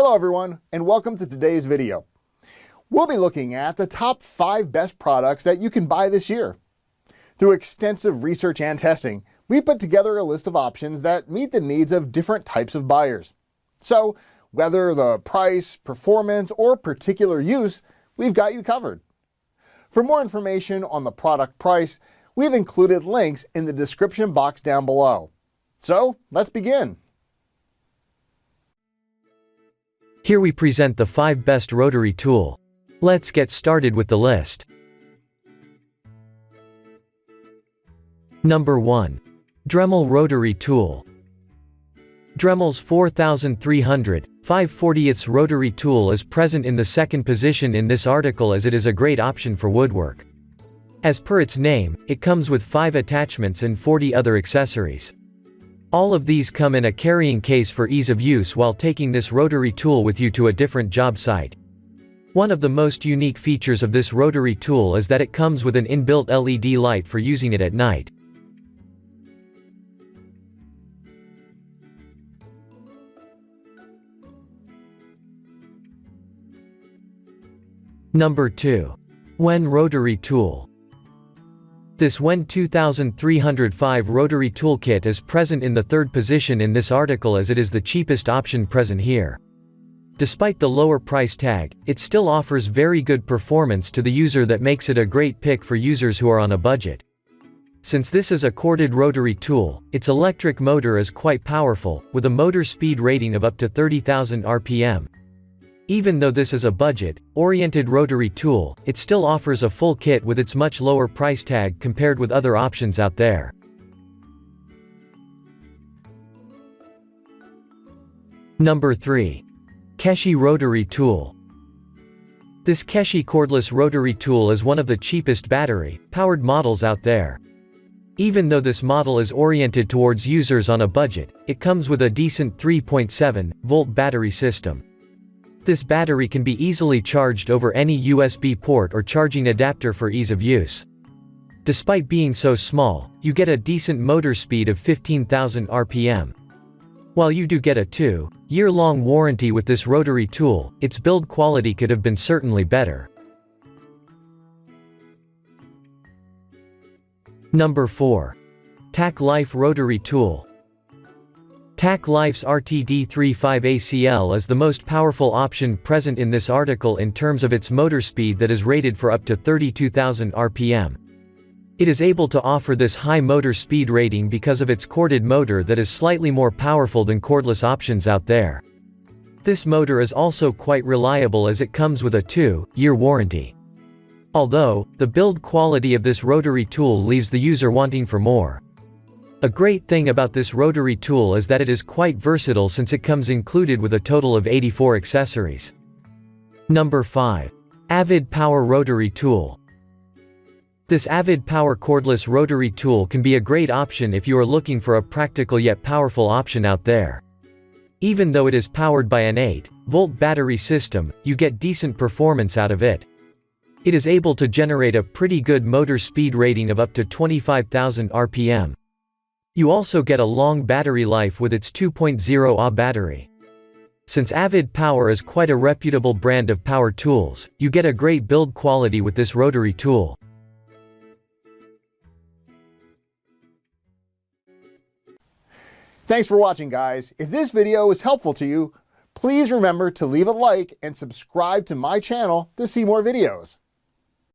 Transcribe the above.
Hello everyone, and welcome to today's video. We'll be looking at the top 5 best products that you can buy this year. Through extensive research and testing, we put together a list of options that meet the needs of different types of buyers. So, whether the price, performance, or particular use, we've got you covered. For more information on the product price, we've included links in the description box down below. So, let's begin. Here we present the 5 best rotary tool. Let's get started with the list. Number 1. Dremel Rotary Tool. Dremel's 4300 5/40ths rotary tool is present in the second position in this article as it is a great option for woodwork. As per its name, it comes with 5 attachments and 40 other accessories. All of these come in a carrying case for ease of use while taking this rotary tool with you to a different job site. One of the most unique features of this rotary tool is that it comes with an inbuilt LED light for using it at night. Number 2. Wen Rotary Tool. This Wen 2305 rotary toolkit is present in the third position in this article as it is the cheapest option present here. Despite the lower price tag, it still offers very good performance to the user that makes it a great pick for users who are on a budget. Since this is a corded rotary tool, its electric motor is quite powerful, with a motor speed rating of up to 30,000 RPM. Even though this is a budget-oriented rotary tool, it still offers a full kit with its much lower price tag compared with other options out there. Number 3. Keshi Rotary Tool. This Keshi cordless rotary tool is one of the cheapest battery-powered models out there. Even though this model is oriented towards users on a budget, it comes with a decent 3.7-volt battery system. This battery can be easily charged over any USB port or charging adapter for ease of use. Despite being so small, you get a decent motor speed of 15,000 RPM. While you do get a 2-year-long warranty with this rotary tool, its build quality could have been certainly better. Number 4. Tacklife Rotary Tool. Tacklife's RTD35ACL is the most powerful option present in this article in terms of its motor speed that is rated for up to 32,000 RPM. It is able to offer this high motor speed rating because of its corded motor that is slightly more powerful than cordless options out there. This motor is also quite reliable as it comes with a 2-year warranty. Although, the build quality of this rotary tool leaves the user wanting for more. A great thing about this rotary tool is that it is quite versatile since it comes included with a total of 84 accessories. Number 5. Avid Power Rotary Tool. This Avid Power cordless rotary tool can be a great option if you are looking for a practical yet powerful option out there. Even though it is powered by an 8-volt battery system, you get decent performance out of it. It is able to generate a pretty good motor speed rating of up to 25,000 RPM. You also get a long battery life with its 2.0 Ah battery. Since Avid Power is quite a reputable brand of power tools, you get a great build quality with this rotary tool. Thanks for watching, guys. If this video was helpful to you, please remember to leave a like and subscribe to my channel to see more videos.